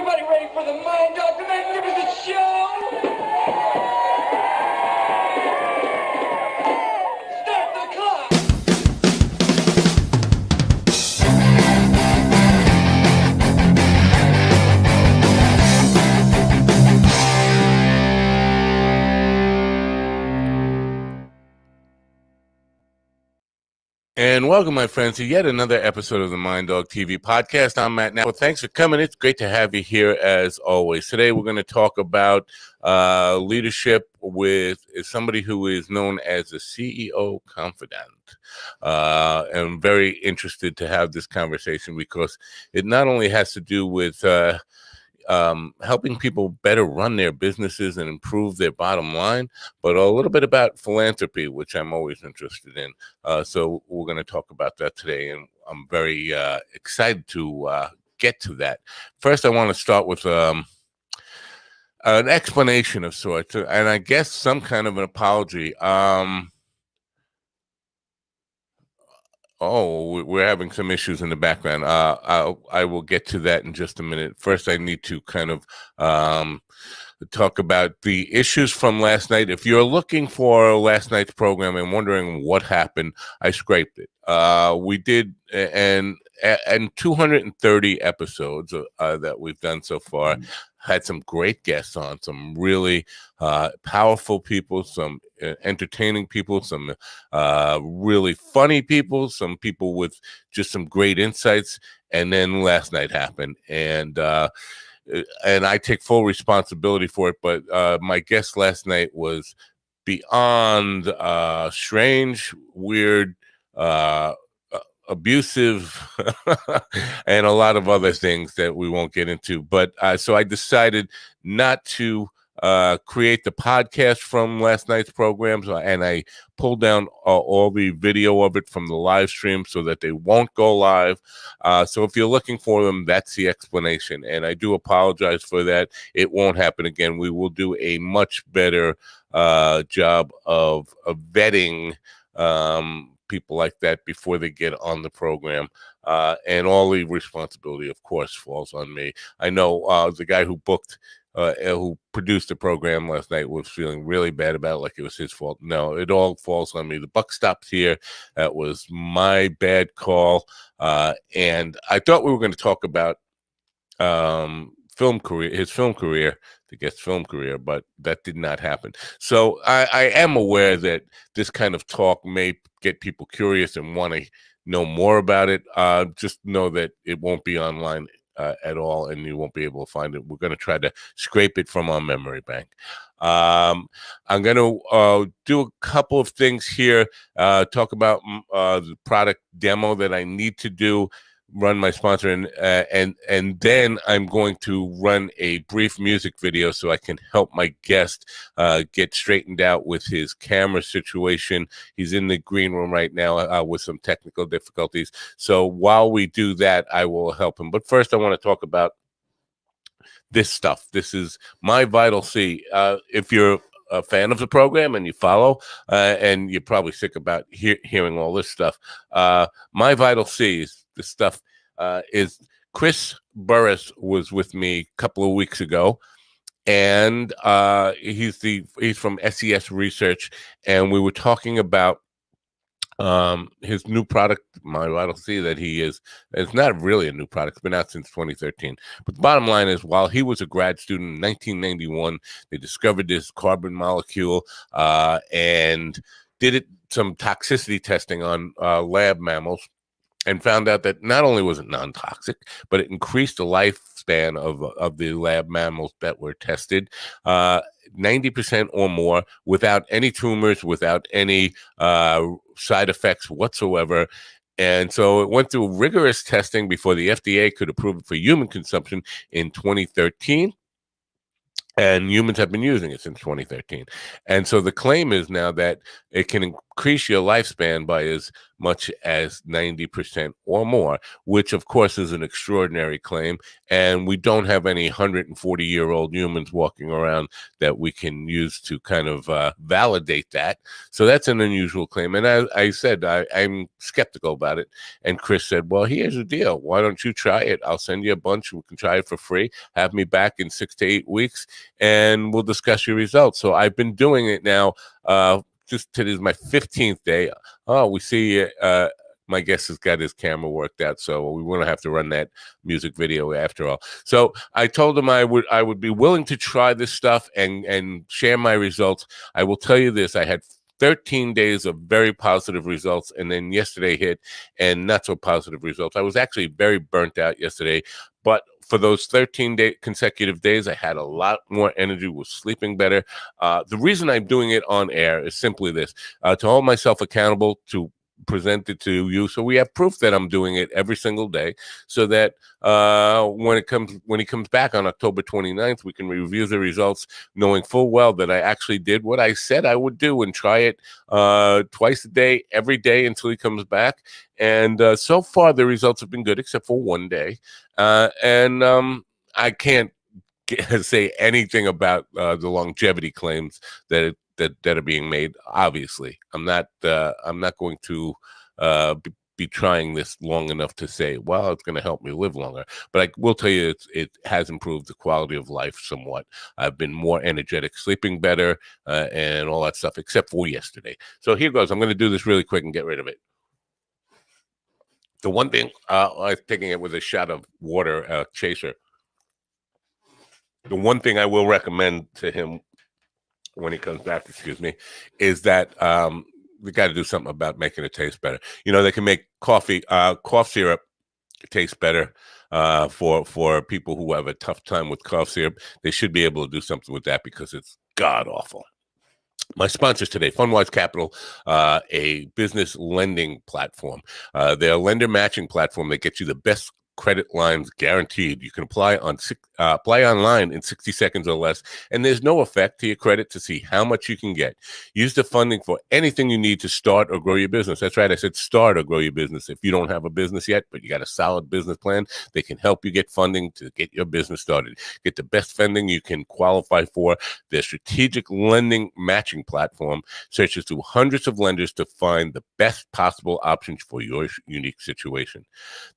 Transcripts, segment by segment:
Everybody ready for the Mind Dog, the Magnificent Show? Start the clock! And welcome, my friends, to yet another episode of the Mind Dog TV podcast. I'm Matt Now. Thanks for coming. It's great to have you here as always. Today, we're going to talk about leadership with somebody who is known as the CEO Confidant. I'm very interested to have this conversation because it not only has to do with helping people better run their businesses and improve their bottom line, but a little bit about philanthropy, which I'm always interested in. So we're going to talk about that today, and I'm very excited to get to that. First, I want to start with an explanation of sorts, and I guess some kind of an apology. Oh, we're having some issues in the background. I will get to that in just a minute. First, I need to kind of talk about the issues from last night. If you're looking for last night's program and wondering what happened, I scraped it. We did, and 230 episodes that we've done so far, had some great guests on, some really powerful people, some entertaining people, some really funny people, some people with just some great insights. And then last night happened, and I take full responsibility for it. But my guest last night was beyond strange, weird, abusive, and a lot of other things that we won't get into. But so I decided not to create the podcast from last night's programs, and I pulled down all the video of it from the live stream so that they won't go live. So if you're looking for them, that's the explanation, and I do apologize for that. It won't happen again. We will do a much better job of vetting people like that before they get on the program, and all the responsibility, of course, falls on me. I know the guy who produced the program last night was feeling really bad about it, like it was his fault. No, it all falls on me. The buck stops here. That was my bad call, and I thought we were going to talk about his film career, the guest film career, but that did not happen. So I am aware that this kind of talk may get people curious and want to know more about it. Just know that it won't be online at all, and you won't be able to find it. We're going to try to scrape it from our memory bank. I'm going to do a couple of things here, talk about the product demo that I need to do, run my sponsor, and then I'm going to run a brief music video so I can help my guest get straightened out with his camera situation. He's in the green room right now with some technical difficulties. So while we do that, I will help him. But first, I want to talk about this stuff. This is my Vital C. If you're a fan of the program and you follow, and you're probably sick about hearing all this stuff, my Vital C is this stuff. Is Chris Burris was with me a couple of weeks ago, and he's from SES Research, and we were talking about his new product, my Vital C, that it's not really a new product. It's been out since 2013. But the bottom line is, while he was a grad student in 1991, they discovered this carbon molecule and did some toxicity testing on lab mammals, and found out that not only was it non-toxic, but it increased the lifespan of the lab mammals that were tested 90% or more, without any tumors, without any side effects whatsoever. And so it went through rigorous testing before the FDA could approve it for human consumption in 2013. And humans have been using it since 2013. And so the claim is now that it can increase your lifespan by as much as 90% or more, which of course is an extraordinary claim. And we don't have any 140-year-old humans walking around that we can use to kind of validate that. So that's an unusual claim. And I said, I'm skeptical about it. And Chris said, well, here's the deal. Why don't you try it? I'll send you a bunch. We can try it for free. Have me back in 6 to 8 weeks, and we'll discuss your results. So I've been doing it now. Just today is my 15th day. Oh, we see my guest has got his camera worked out, so we won't have to run that music video after all. So I told him I would be willing to try this stuff and share my results. I will tell you this: I had 13 days of very positive results, and then yesterday hit and not so positive results. I was actually very burnt out yesterday, but for those 13 consecutive days, I had a lot more energy, was sleeping better. The reason I'm doing it on air is simply this, to hold myself accountable, to present it to you, so we have proof that I'm doing it every single day, so that when he comes back on October 29th, we can review the results, knowing full well that I actually did what I said I would do and try it twice a day, every day until he comes back. And so far, the results have been good, except for one day. I can't say anything about the longevity claims that are being made. Obviously, I'm not going to be trying this long enough to say, well, it's going to help me live longer. But I will tell you, it has improved the quality of life somewhat. I've been more energetic, sleeping better, and all that stuff, except for yesterday. So here goes. I'm going to do this really quick and get rid of it. The one thing, I was taking it with a shot of water, chaser. The one thing I will recommend to him when he comes back, is that we got to do something about making it taste better. You know, they can make cough syrup taste better for people who have a tough time with cough syrup. They should be able to do something with that because it's god awful. My sponsors today, FundWise Capital, a business lending platform. They're a lender matching platform that gets you the best credit lines guaranteed. You can apply online in 60 seconds or less, and there's no effect to your credit to see how much you can get. Use the funding for anything you need to start or grow your business. That's right, I said start or grow your business. If you don't have a business yet, but you got a solid business plan, they can help you get funding to get your business started. Get the best funding you can qualify for. Their strategic lending matching platform searches through hundreds of lenders to find the best possible options for your unique situation.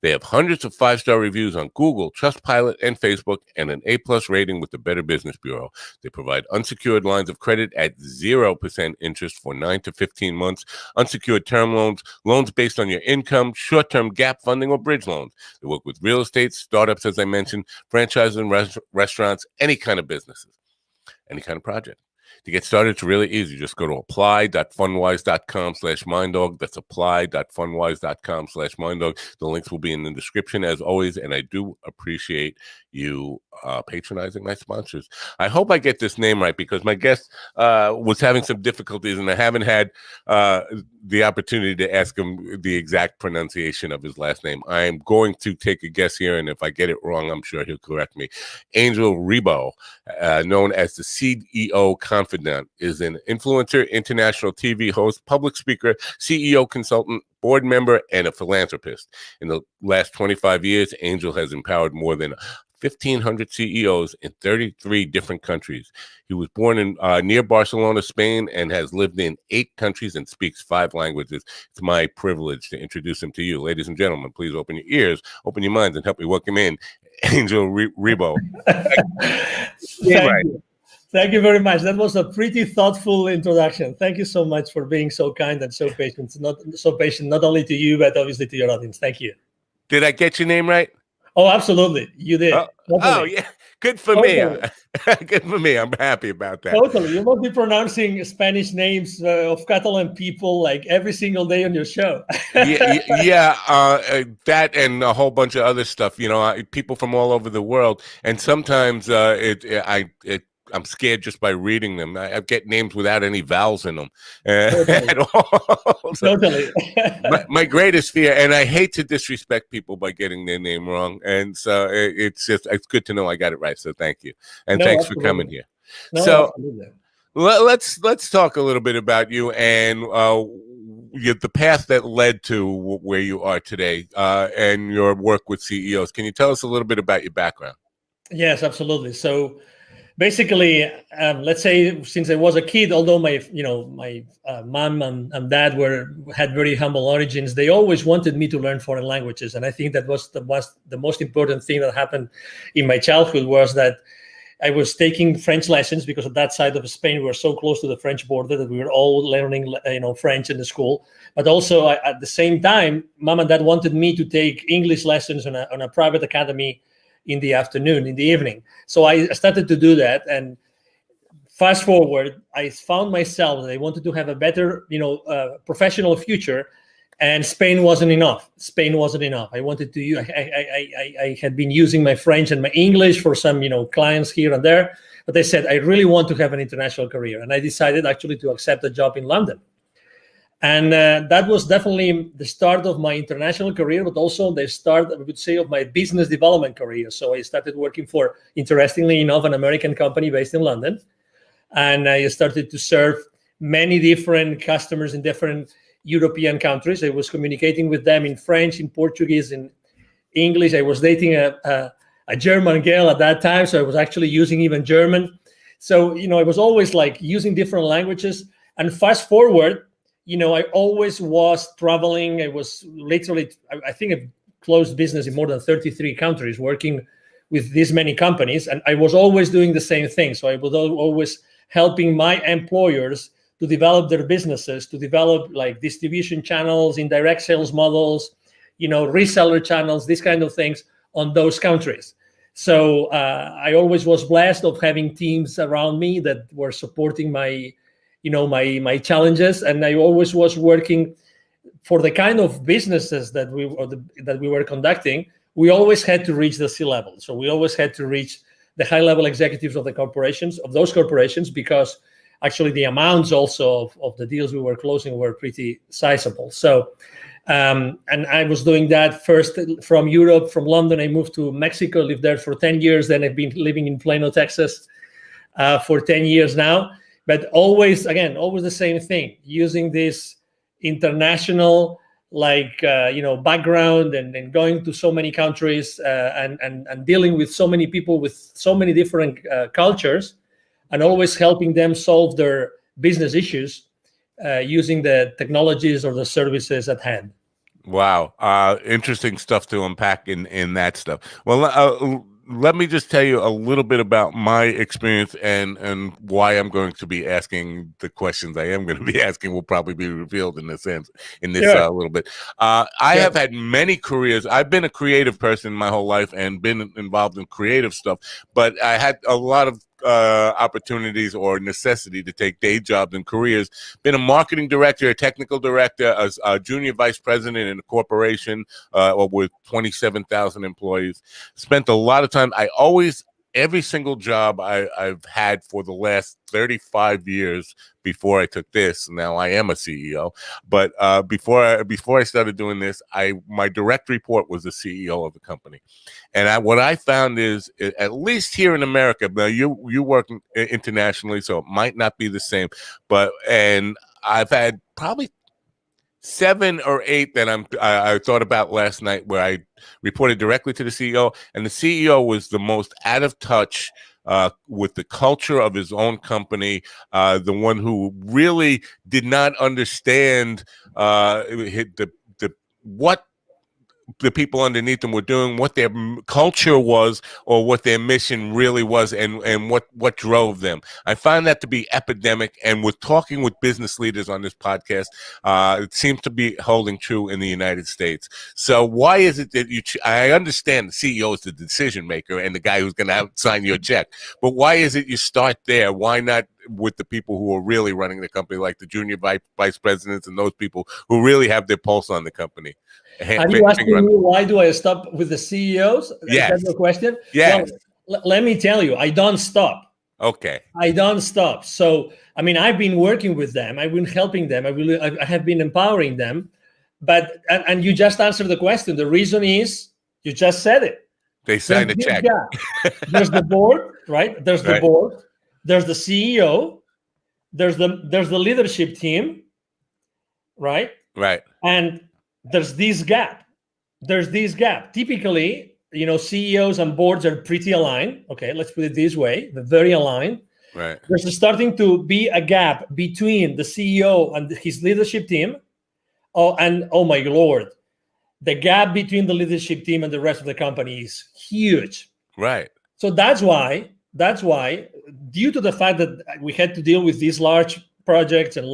They have hundreds of 5-star reviews on Google, Trustpilot, and Facebook, and an A+ rating with the Better Business Bureau. They provide unsecured lines of credit at 0% interest for 9 to 15 months, unsecured term loans, loans based on your income, short-term gap funding, or bridge loans. They work with real estate, startups, as I mentioned, franchises and restaurants, any kind of businesses, any kind of project. To get started, it's really easy. Just go to apply.fundwise.com/minddog. That's apply.fundwise.com/minddog. The links will be in the description as always, and I do appreciate you patronizing my sponsors. I hope I get this name right because my guest was having some difficulties, and I haven't had the opportunity to ask him the exact pronunciation of his last name. I am going to take a guess here, and if I get it wrong, I'm sure he'll correct me. Angel Ribo, known as the CEO Confidant, is an influencer, international TV host, public speaker, CEO consultant, board member, and a philanthropist. In the last 25 years, Angel has empowered more than 1,500 CEOs in 33 different countries. He was born in near Barcelona, Spain, and has lived in 8 countries and speaks 5 languages. It's my privilege to introduce him to you. Ladies and gentlemen, please open your ears, open your minds, and help me welcome in Angel Ribo. Thank you. Thank you very much. That was a pretty thoughtful introduction. Thank you so much for being so kind and so patient. Not only to you, but obviously to your audience. Thank you. Did I get your name right? Oh, absolutely. You did. Oh yeah. Good for me. Good for me. I'm happy about that. Totally. You must be pronouncing Spanish names of Catalan people like every single day on your show. That and a whole bunch of other stuff. You know, people from all over the world, and sometimes I'm scared just by reading them. I get names without any vowels in them at all. So Totally. my greatest fear, and I hate to disrespect people by getting their name wrong, and so it's good to know I got it right. So thank you, and thanks for coming here. No, so absolutely. Let's talk a little bit about you and the path that led to where you are today, and your work with CEOs. Can you tell us a little bit about your background? Yes, absolutely. So basically, let's say since I was a kid, although my mom and dad had very humble origins, they always wanted me to learn foreign languages, and I think that was the most important thing that happened in my childhood was that I was taking French lessons because at that side of Spain we were so close to the French border that we were all learning French in the school. But also at the same time, mom and dad wanted me to take English lessons on a private academy in the afternoon, in the evening. So I started to do that, and fast forward, I found myself that I wanted to have a better, professional future, and Spain wasn't enough. Spain wasn't enough. I wanted to. I had been using my French and my English for some, clients here and there, but I said I really want to have an international career, and I decided actually to accept a job in London. And that was definitely the start of my international career, but also the start, I would say, of my business development career. So I started working for, interestingly enough, an American company based in London. And I started to serve many different customers in different European countries. I was communicating with them in French, in Portuguese, in English. I was dating a German girl at that time, so I was actually using even German. So, I was always like using different languages. And fast forward, I always was traveling. I was literally, I think I've closed business in more than 33 countries, working with this many companies. And I was always doing the same thing. So I was always helping my employers to develop their businesses, to develop like distribution channels, indirect sales models, reseller channels, these kind of things on those countries. So I always was blessed of having teams around me that were supporting my challenges, and I always was working for the kind of businesses that we were conducting. We always had to reach the C-level, so we always had to reach the high-level executives of those corporations, because actually the amounts also of the deals we were closing were pretty sizable. So, and I was doing that first from Europe, from London. I moved to Mexico, lived there for 10 years. Then I've been living in Plano, Texas for 10 years now. But always the same thing, using this international background and going to so many countries and dealing with so many people with so many different cultures, and always helping them solve their business issues using the technologies or the services at hand. Wow. Interesting stuff to unpack in that stuff. Well, let me just tell you a little bit about my experience and why I'm going to be asking the questions I am going to be asking will probably be revealed in this little bit. I have had many careers. I've been a creative person my whole life and been involved in creative stuff, but I had a lot of opportunities or necessity to take day jobs and careers. Been a marketing director, a technical director, a junior vice president in a corporation with 27,000 employees. Spent a lot of time. Every single job I've had for the last 35 years before I took this. Now I am a CEO, but before I started doing this, my direct report was the CEO of the company. And what I found is, at least here in America, now you work internationally, so it might not be the same, and I've had probably 7 or 8 that I thought about last night, where I reported directly to the CEO, and the CEO was the most out of touch with the culture of his own company, the one who really did not understand what the people underneath them were doing, what their culture was, or what their mission really was, and what drove them. I find that to be epidemic, and with talking with business leaders on this podcast, it seems to be holding true in the United States. So why is it that I understand the CEO is the decision maker and the guy who's going to sign your check, but why is it you start there? Why not with the people who are really running the company, like the junior vice presidents and those people who really have their pulse on the company? Are you asking me why do I stop with the CEOs? Yes. Is that your question? Yes. Well, let me tell you, I don't stop. Okay. I don't stop. So, I've been working with them. I've been helping them. I have been empowering them. But, and you just answered the question. The reason is, you just said it. They signed a check. There's the board, right? There's the board. There's the CEO. There's the leadership team, right? Right. And there's this gap. Typically, CEOs and boards are pretty aligned. Okay, let's put it this way: they're very aligned. Right. There's starting to be a gap between the CEO and his leadership team. Oh my Lord, the gap between the leadership team and the rest of the company is huge. Right. So that's why, due to the fact that we had to deal with these large projects and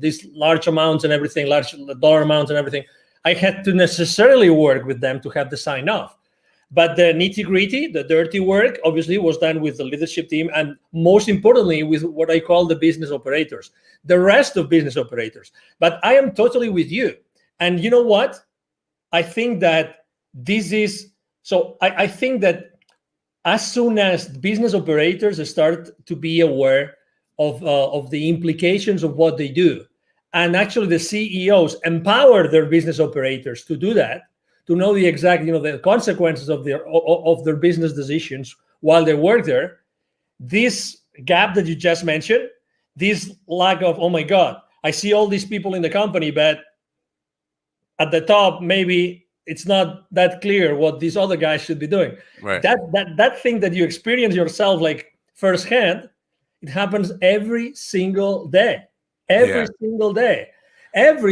these large amounts and everything, large dollar amounts and everything, I had to necessarily work with them to have the sign off. But the nitty gritty, the dirty work, obviously was done with the leadership team, and most importantly, with what I call the business operators, the rest of business operators. But I am totally with you. And you know what? I think that I think that as soon as business operators start to be aware of the implications of what they do, and actually the CEOs empower their business operators to do that, to know the exact, the consequences of their business decisions while they work there, this gap that you just mentioned, this lack of, oh my God, I see all these people in the company, but at the top, maybe it's not that clear what these other guys should be doing. Right. That thing that you experience yourself like firsthand, it happens every single day. Every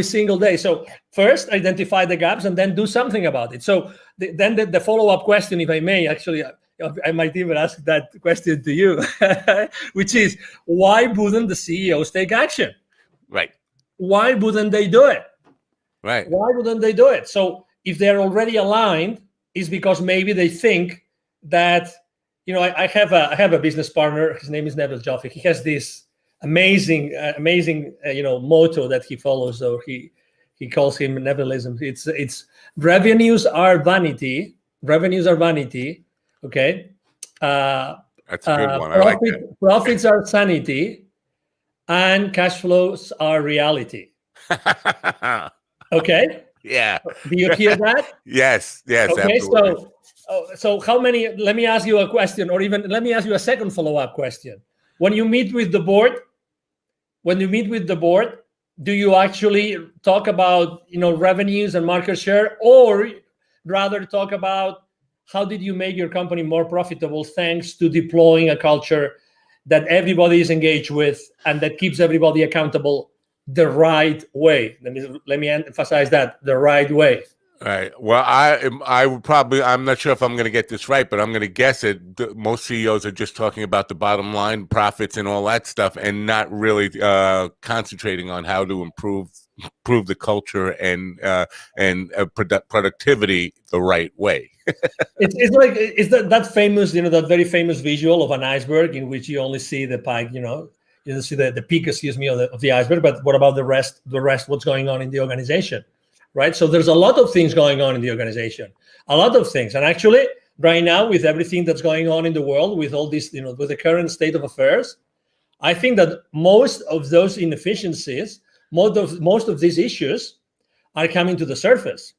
single day. So first identify the gaps and then do something about it. So then the follow-up question, if I may, actually, I might even ask that question to you, which is, why wouldn't the CEOs take action? Right. Why wouldn't they do it? Right. Why wouldn't they do it? So if they're already aligned, it's because maybe they think that, I have a business partner. His name is Neville Joffe. He has this amazing motto that he follows. So he calls him Nevilism. It's revenues are vanity. Revenues are vanity. Okay. That's a good one. I like that. Profits are sanity, and cash flows are reality. Okay. Yeah. Do you hear that? Yes. Okay. Absolutely. So how many? Let me ask you a question, or even let me ask you a second follow-up question. When you meet with the board, do you actually talk about revenues and market share, or rather talk about how did you make your company more profitable thanks to deploying a culture that everybody is engaged with and that keeps everybody accountable the right way? Let me emphasize that, the right way. Right. Well, I would probably, I'm not sure if I'm going to get this right, but I'm going to guess it. Most CEOs are just talking about the bottom line, profits, and all that stuff, and not really concentrating on how to improve the culture and productivity the right way. It's that famous, that very famous visual of an iceberg in which you only see the pike, you see the peak, of the iceberg, but what about the rest, what's going on in the organization? Right. So there's a lot of things going on in the organization, a lot of things. And actually, right now, with everything that's going on in the world, with all this, with the current state of affairs, I think that most of those inefficiencies, most of these issues are coming to the surface.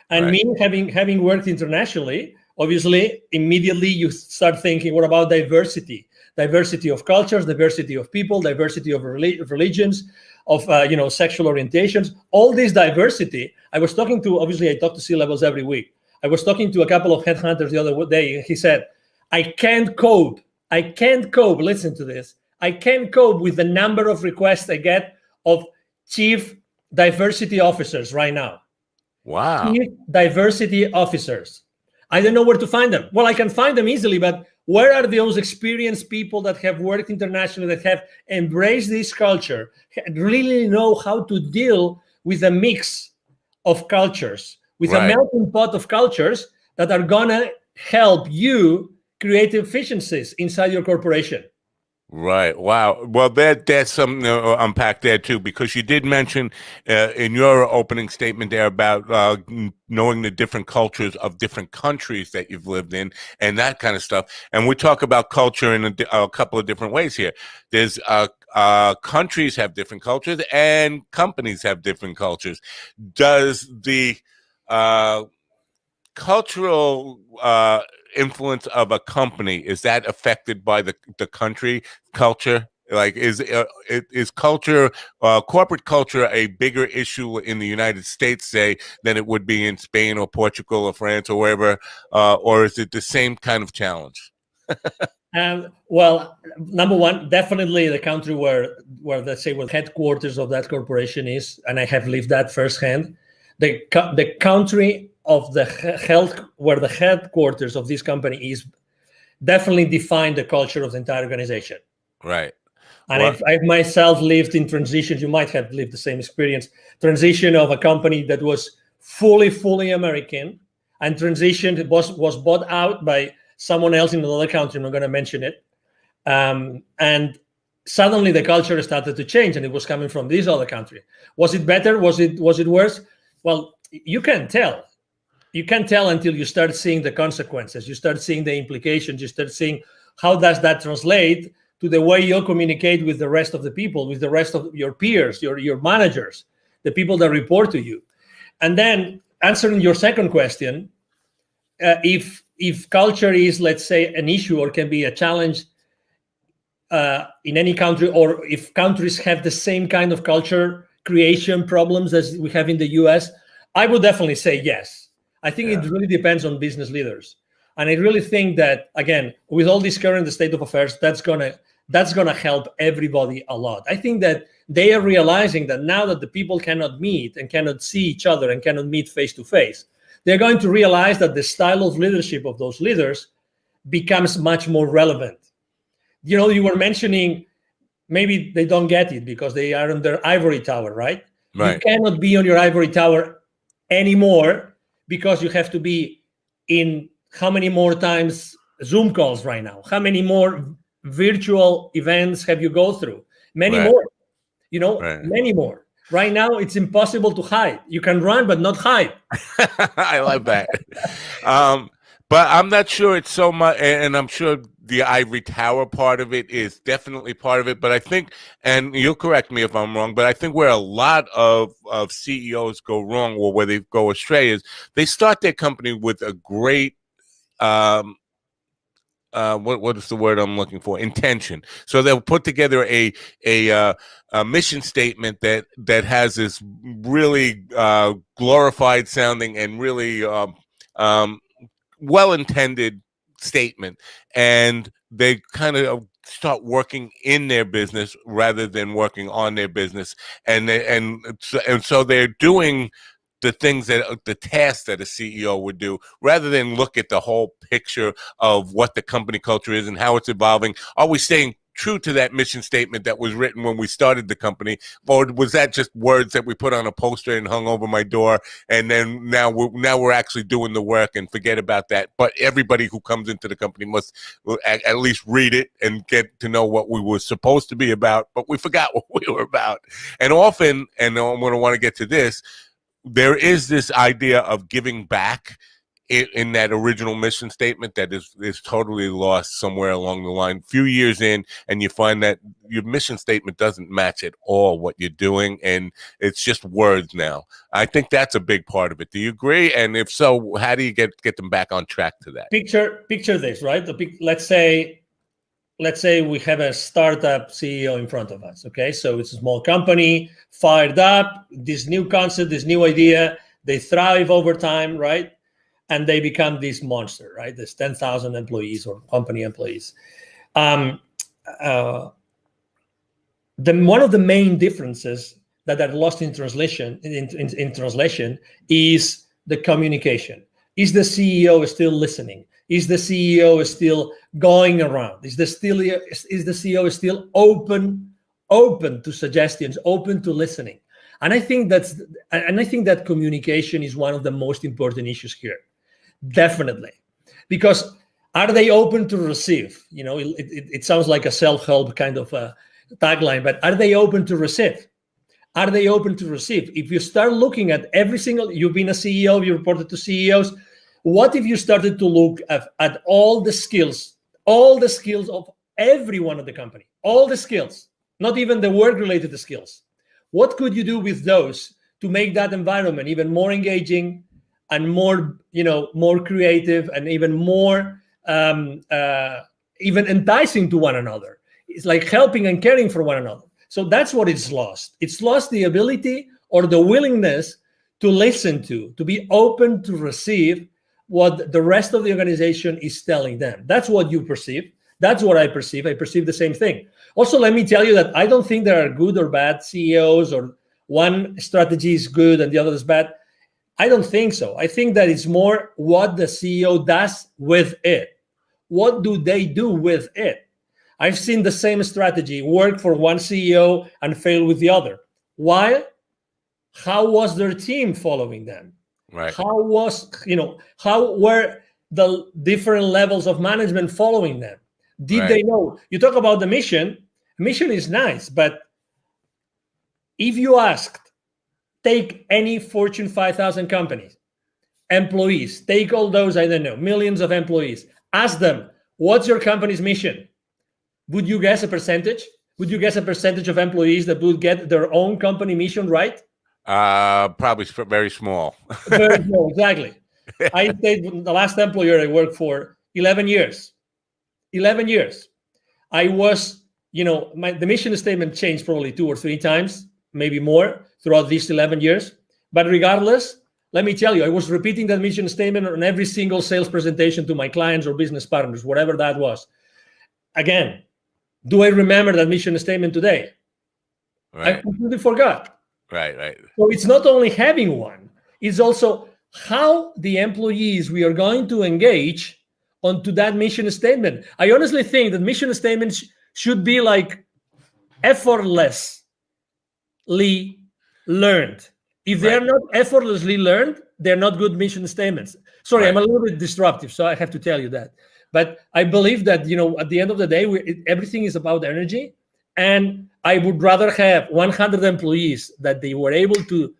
And me having worked internationally, obviously, immediately you start thinking, what about diversity? Diversity of cultures, diversity of people, diversity of religions, of sexual orientations, all this diversity. I talk to C-levels every week. I was talking to a couple of headhunters the other day, and he said, I can't cope, listen to this, I can't cope with the number of requests I get of chief diversity officers right now. Wow. Chief diversity officers. I don't know where to find them. Well, I can find them easily, but where are those experienced people that have worked internationally, that have embraced this culture, really know how to deal with a mix of cultures, with a melting pot of cultures that are going to help you create efficiencies inside your corporation? Right. Wow. Well, that's something to unpack there too, because you did mention in your opening statement there about knowing the different cultures of different countries that you've lived in and that kind of stuff. And we talk about culture in a couple of different ways here. There's countries have different cultures and companies have different cultures. Does the cultural influence of a company, is that affected by the country culture Like, is culture, corporate culture, a bigger issue in the United States, say, than it would be in Spain or Portugal or France or wherever, or is it the same kind of challenge? Well, number one, definitely the country where let's say where the headquarters of that corporation is, and I have lived that firsthand. The country of the health where the headquarters of this company is definitely define the culture of the entire organization. Right. And I've myself lived in transitions. You might have lived the same experience. Transition of a company that was fully American, and transition was bought out by someone else in another country. I'm not going to mention it. And suddenly the culture started to change, and it was coming from this other country. Was it better? Was it worse? Well, you can't tell. You can't tell until you start seeing the consequences. You start seeing the implications. You start seeing how does that translate to the way you communicate with the rest of the people, with the rest of your peers, your managers, the people that report to you. And then answering your second question, if culture is, let's say, an issue or can be a challenge in any country, or if countries have the same kind of culture creation problems as we have in the US, I would definitely say yes. I think it really depends on business leaders. And I really think that, again, with all this current state of affairs, that's gonna help everybody a lot. I think that they are realizing that now that the people cannot meet and cannot see each other and cannot meet face to face, they're going to realize that the style of leadership of those leaders becomes much more relevant. You know, you were mentioning maybe they don't get it because they are on their ivory tower, right? You cannot be on your ivory tower anymore because you have to be in how many more times Zoom calls right now? How many more virtual events have you go through? Many more, many more. Right now, it's impossible to hide. You can run, but not hide. I love that. But I'm not sure it's so much, and I'm sure the ivory tower part of it is definitely part of it. But I think, and you'll correct me if I'm wrong, but I think where a lot of CEOs go wrong, or where they go astray, is they start their company with a great what is the word I'm looking for? Intention. So they'll put together a mission statement that has this really glorified sounding and really well-intended statement, and they kind of start working in their business rather than working on their business, and so they're doing the things the tasks that a CEO would do, rather than look at the whole picture of what the company culture is and how it's evolving. Are we staying true to that mission statement that was written when we started the company, or was that just words that we put on a poster and hung over my door, and then now we're actually doing the work and forget about that? But everybody who comes into the company must at least read it and get to know what we were supposed to be about, but we forgot what we were about. And often, and I'm going to want to get to this, there is this idea of giving back in that original mission statement that is totally lost somewhere along the line. Few years in, and you find that your mission statement doesn't match at all what you're doing, and it's just words now. I think that's a big part of it. Do you agree? And if so, how do you get them back on track to that? Picture this, right? Let's say we have a startup CEO in front of us. Okay, so it's a small company, fired up, this new concept, this new idea, they thrive over time, right? And they become this monster, right? There's 10,000 employees or company employees. One of the main differences that are lost in translation is the communication. Is the CEO still listening? Is the CEO still going around? Is the CEO still open to suggestions, open to listening? And I think that communication is one of the most important issues here. Definitely. Because are they open to receive? You know, it sounds like a self-help kind of tagline, but are they open to receive? Are they open to receive? If you start looking at you've been a CEO, you reported to CEOs, what if you started to look at all the skills of everyone at the company, all the skills, not even the work-related skills? What could you do with those to make that environment even more engaging and more creative and even more even enticing to one another? it's like helping and caring for one another. So that's what it's lost. It's lost the ability or the willingness to listen to be open to receive what the rest of the organization is telling them. That's what you perceive. That's what I perceive. I perceive the same thing. Also, let me tell you that I don't think there are good or bad CEOs, or one strategy is good and the other is bad. I don't think so. I think that it's more what the CEO does with it. What do they do with it? I've seen the same strategy work for one CEO and fail with the other. Why? How was their team following them? Right. How were the different levels of management following them? Did they know? You talk about the mission. Mission is nice, but if you asked, take any Fortune 5,000 companies, employees, take all those, I don't know, millions of employees, ask them, what's your company's mission? Would you guess a percentage? Would you guess a percentage of employees that would get their own company mission right? Probably very small. Very small, exactly. I stayed the last employer I worked for 11 years. 11 years. I was, the mission statement changed probably 2 or 3 times, maybe more throughout these 11 years. But regardless, let me tell you, I was repeating that mission statement on every single sales presentation to my clients or business partners, whatever that was. Again, do I remember that mission statement today? Right. I completely forgot. Right. So it's not only having one, it's also how the employees we are going to engage onto that mission statement. I honestly think that mission statements should be like effortlessly learned. If they are not effortlessly learned, they're not good mission statements. Sorry, I'm a little bit disruptive, so I have to tell you that. But I believe that, at the end of the day, everything is about energy. And I would rather have 100 employees that they were able to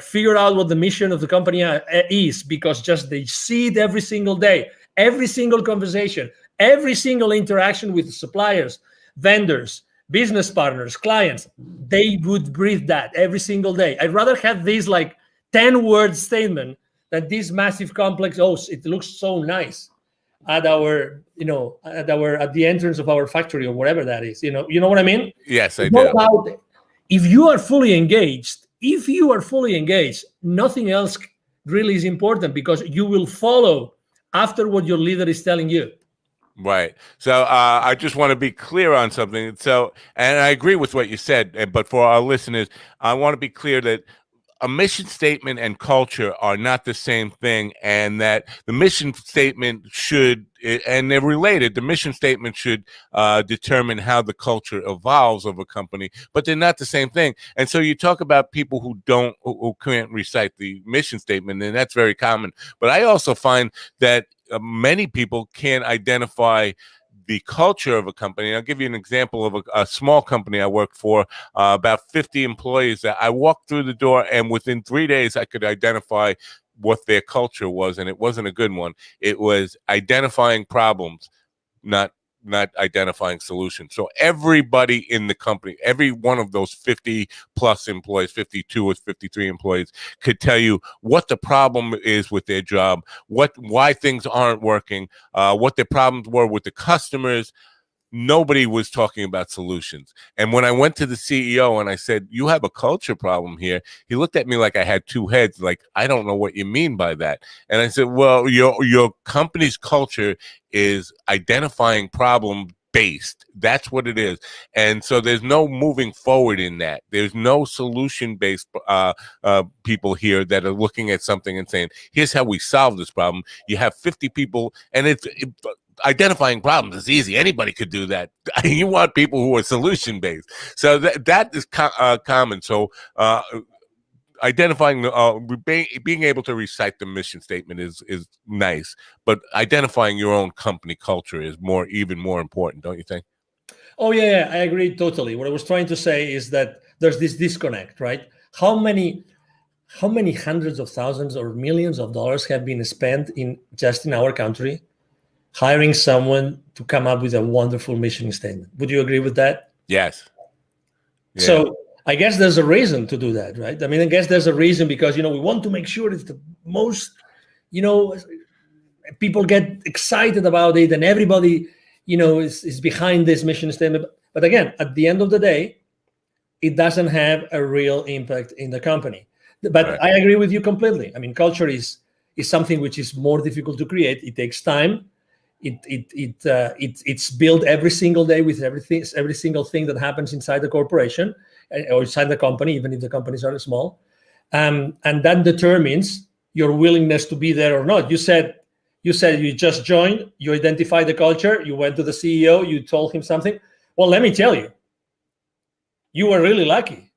figure out what the mission of the company is, because just they see it every single day, every single conversation, every single interaction with suppliers, vendors, business partners, clients, they would breathe that every single day. I'd rather have this 10-word statement than this massive complex, it looks so nice at our, at the entrance of our factory or whatever that is. You know what I mean? Yes, I do. If you are fully engaged, nothing else really is important, because you will follow after what your leader is telling you. Right. So I just want to be clear on something. So, and I agree with what you said, but for our listeners, I want to be clear that a mission statement and culture are not the same thing, and that the mission statement should, and they're related, the mission statement should determine how the culture evolves of a company, but they're not the same thing. And so you talk about people who can't recite the mission statement, and that's very common. But I also find that many people can't identify the culture of a company. I'll give you an example of a small company I worked for, about 50 employees. That I walked through the door, and within 3 days, I could identify what their culture was, and it wasn't a good one. It was identifying problems, not identifying solutions. So everybody in the company, every one of those 50 plus employees, 52 or 53 employees, could tell you what the problem is with their job, why things aren't working, what their problems were with the customers. Nobody was talking about solutions. And when I went to the CEO and I said, you have a culture problem here, he looked at me like I had 2 heads, like, I don't know what you mean by that. And I said, well, your company's culture is identifying problem based. That's what it is. And so there's no moving forward in that. There's no solution based people here that are looking at something and saying, here's how we solve this problem. You have 50 people, and identifying problems is easy. Anybody could do that. You want people who are solution based. So that is common. So identifying being able to recite the mission statement is nice, but identifying your own company culture is even more important, don't you think? Oh yeah, I agree totally. What I was trying to say is that there's this disconnect, right? How many hundreds of thousands or millions of dollars have been spent just in our country hiring someone to come up with a wonderful mission statement? Would you agree with that? Yes. Yeah. So I guess there's a reason to do that, right? I mean, I guess there's a reason, because, we want to make sure it's the most, people get excited about it, and everybody, is behind this mission statement. But again, at the end of the day, it doesn't have a real impact in the company. But Right. I agree with you completely. I mean, culture is something which is more difficult to create. It takes time. It's built every single day with every single thing that happens inside the corporation or inside the company, even if the companies are small, and that determines your willingness to be there or not. You said you just joined, you identified the culture, you went to the CEO, you told him something. Well, let me tell you, you were really lucky,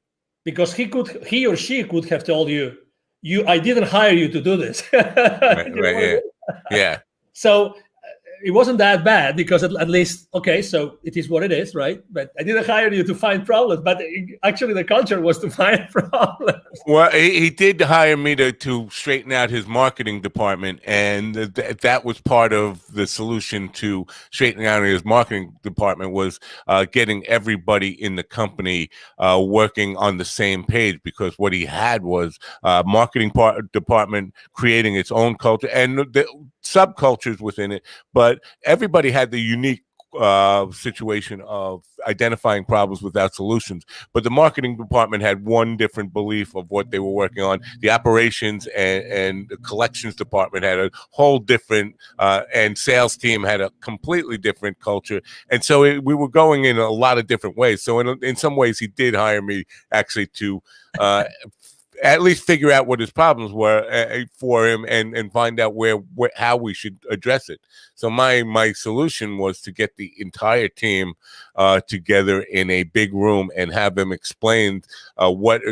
because he or she could have told you, I didn't hire you to do this. Right, right, yeah. So it wasn't that bad, because at least, okay, so it is what it is, right? But I didn't hire you to find problems, but actually the culture was to find problems. Well, he did hire me to straighten out his marketing department, and that was part of the solution to straightening out his marketing department, was getting everybody in the company working on the same page, because what he had was marketing department creating its own culture and the subcultures within it, but everybody had the unique situation of identifying problems without solutions. But the marketing department had one different belief of what they were working on. The operations and the collections department had a whole different, and sales team had a completely different culture. And so we were going in a lot of different ways. So in some ways, he did hire me actually to at least figure out what his problems were for him, and find out how we should address it. So my solution was to get the entire team together in a big room and have them explain what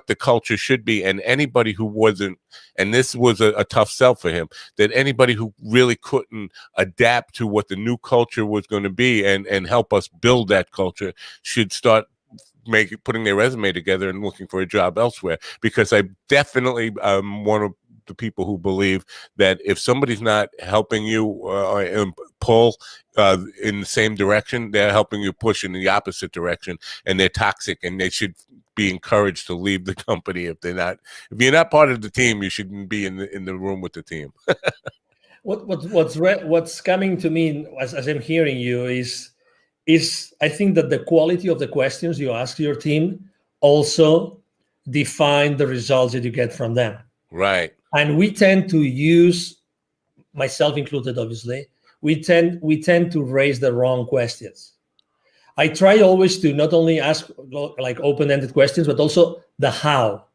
the culture should be. And anybody who wasn't, and this was a tough sell for him, that anybody who really couldn't adapt to what the new culture was going to be and help us build that culture should start putting their resume together and looking for a job elsewhere. Because I definitely one of the people who believe that if somebody's not helping you pull in the same direction, they're helping you push in the opposite direction, and they're toxic, and they should be encouraged to leave the company. If you're not part of the team, you shouldn't be in the room with the team. What's coming to me as I'm hearing you is I think that the quality of the questions you ask your team also define the results that you get from them. Right. And we tend to use, myself included, obviously, we tend to raise the wrong questions. I try always to not only ask like open-ended questions, but also the how.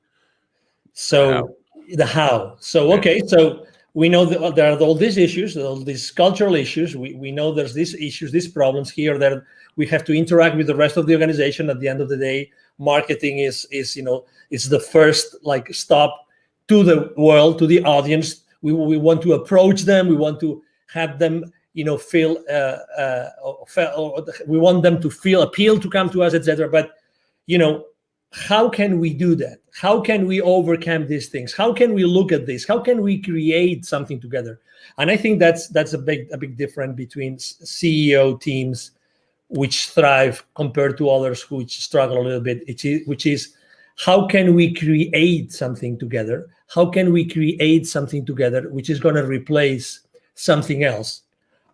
So the how. So, okay, so we know that there are all these issues, all these cultural issues. We know there's these issues, these problems here that we have to interact with the rest of the organization. At the end of the day, marketing is it's the first stop to the world, to the audience. We want to approach them. We want to have them feel. We want them to feel appealed to come to us, etc. But how can we do that? How can we overcome these things? How can we look at this? How can we create something together? And I think that's a big difference between CEO teams which thrive compared to others which struggle a little bit, which is how can we create something together? How can we create something together which is going to replace something else?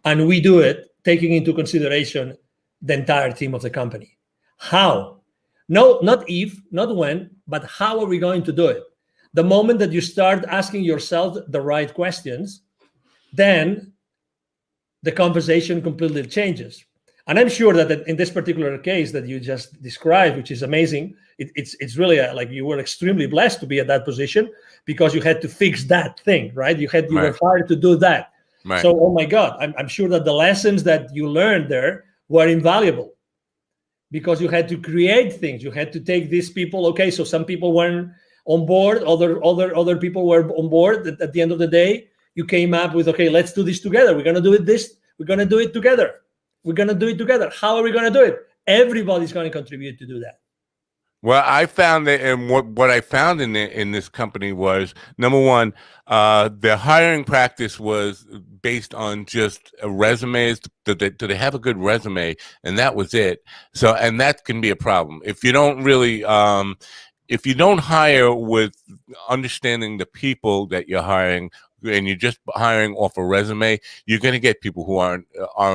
And we do it taking into consideration the entire team of the company. How? No, not if, not when, but how are we going to do it? The moment that you start asking yourself the right questions, then the conversation completely changes. And I'm sure that in this particular case that you just described, which is amazing, it's really like you were extremely blessed to be at that position because you had to fix that thing, right? You were hired to do that. Right. So, oh my God, I'm sure that the lessons that you learned there were invaluable because you had to create things. You had to take these people. Okay, so some people weren't on board, other people were on board. At the end of the day, you came up with, okay, let's do this together. We're gonna do it we're gonna do it together. We're going to do it together. How are we going to do it? Everybody's going to contribute to do that. Well, I found that, and what I found in this company was, number one, the hiring practice was based on just resumes. Do they have a good resume? And that was it. So, and that can be a problem if you don't really. If you don't hire with understanding the people that you're hiring, and you're just hiring off a resume, you're going to get people who aren't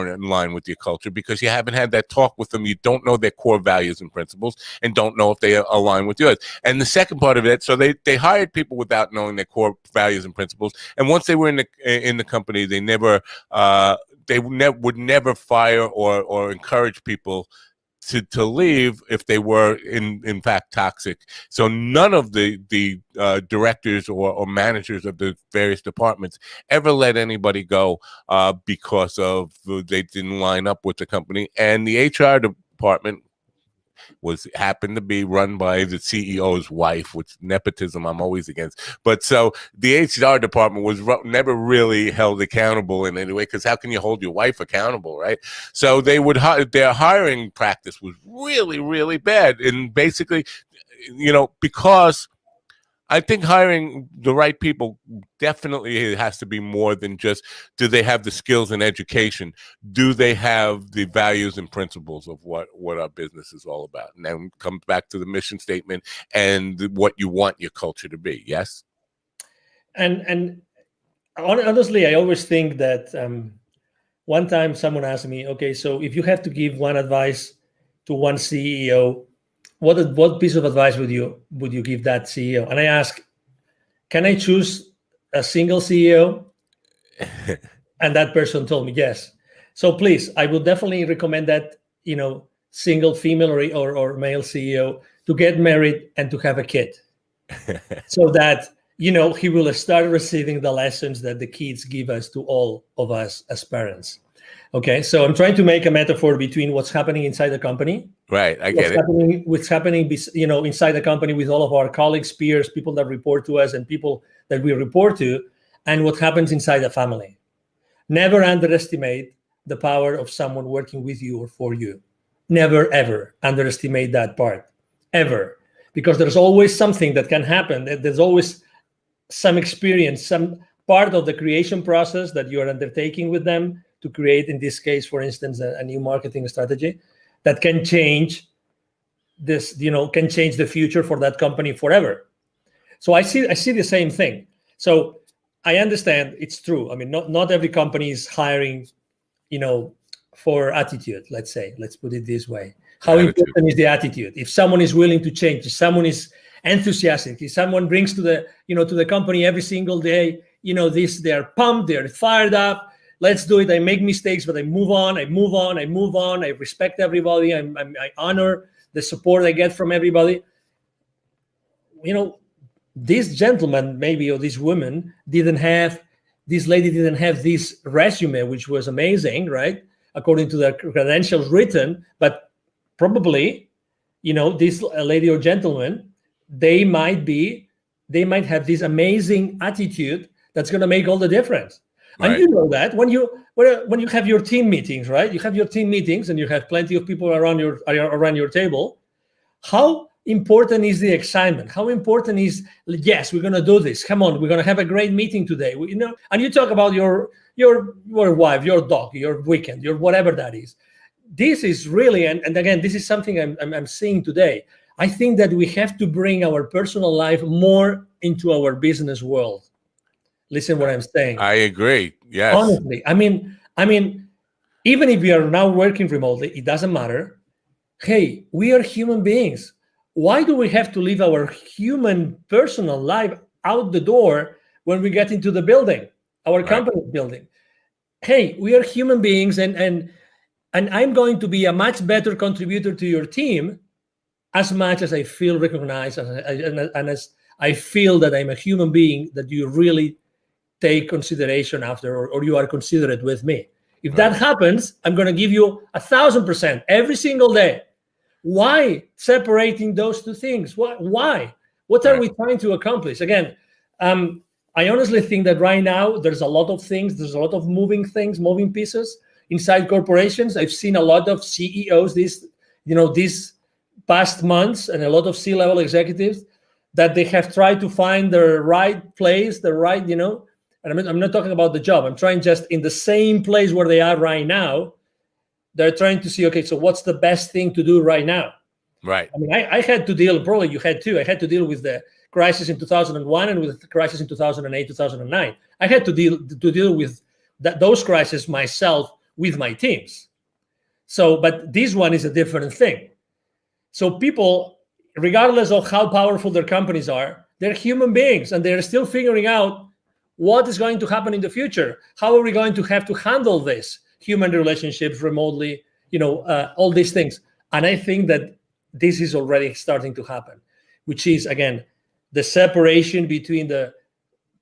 in line with your culture because you haven't had that talk with them. You don't know their core values and principles, and don't know if they align with yours. And the second part of it, so they hired people without knowing their core values and principles, and once they were in the company, they would never fire or encourage people to leave if they were in fact toxic. So none of the directors or managers of the various departments ever let anybody go because of they didn't line up with the company. And the HR department happened to be run by the CEO's wife, which nepotism I'm always against. But so the HR department was never really held accountable in any way, because how can you hold your wife accountable, right? So they would their hiring practice was really, really bad. And basically, because I think hiring the right people definitely has to be more than just, do they have the skills and education? Do they have the values and principles of what our business is all about? And then comes back to the mission statement and what you want your culture to be. Yes. And honestly, I always think that one time someone asked me, okay, so if you have to give one advice to one CEO, what piece of advice would you give that CEO? And I ask, can I choose a single CEO? And that person told me yes. So please, I would definitely recommend that single female or male CEO to get married and to have a kid, so that he will start receiving the lessons that the kids give us to all of us as parents. Okay, so I'm trying to make a metaphor between what's happening inside the company. Right, I get it. What's happening, inside the company with all of our colleagues, peers, people that report to us, and people that we report to, and what happens inside the family. Never underestimate the power of someone working with you or for you. Never, ever underestimate that part, ever. Because there's always something that can happen. There's always some experience, some part of the creation process that you are undertaking with them to create, in this case, for instance, a new marketing strategy that can change this, can change the future for that company forever. So I see the same thing. So I understand it's true. I mean, not every company is hiring, for attitude, let's put it this way. How important is the attitude? If someone is willing to change, if someone is enthusiastic, if someone brings to the company every single day, they're pumped, they're fired up. Let's do it. I make mistakes, but I move on. I respect everybody. I honor the support I get from everybody. This gentleman, maybe, or this woman this lady didn't have this resume, which was amazing, right? According to the credentials written, but probably, this lady or gentleman, they might have this amazing attitude that's going to make all the difference. Right. And you know that when you have your team meetings, right? You have your team meetings and you have plenty of people around your table. How important is the excitement? How important is, yes, we're going to do this. Come on, we're going to have a great meeting today. And you talk about your wife, your dog, your weekend, your whatever that is. This is really, and again, this is something I'm seeing today. I think that we have to bring our personal life more into our business world. Listen what I'm saying. I agree. Yes. Honestly, I mean, even if we are now working remotely, it doesn't matter. Hey, we are human beings. Why do we have to leave our human personal life out the door when we get into the building, our company building? Hey, we are human beings, and I'm going to be a much better contributor to your team as much as I feel recognized and as I feel that I'm a human being that you really take consideration after, or you are considerate with me. If that happens, I'm going to give you 1,000% every single day. Why separating those two things? Why? What are we trying to accomplish? Again, I honestly think that right now there's a lot of things, there's a lot of moving pieces inside corporations. I've seen a lot of CEOs these past months, and a lot of C-level executives that they have tried to find the right place, and I'm not talking about the job. I'm trying just in the same place where they are right now. They're trying to see, okay, so what's the best thing to do right now? Right. I mean, I had to deal, probably you had too. I had to deal with the crisis in 2001 and with the crisis in 2008, 2009. I had to deal with those crises myself with my teams. So, but this one is a different thing. So people, regardless of how powerful their companies are, they're human beings, and they're still figuring out what is going to happen in the future. How are we going to have to handle this? Human relationships remotely, all these things. And I think that this is already starting to happen, which is, again, the separation between the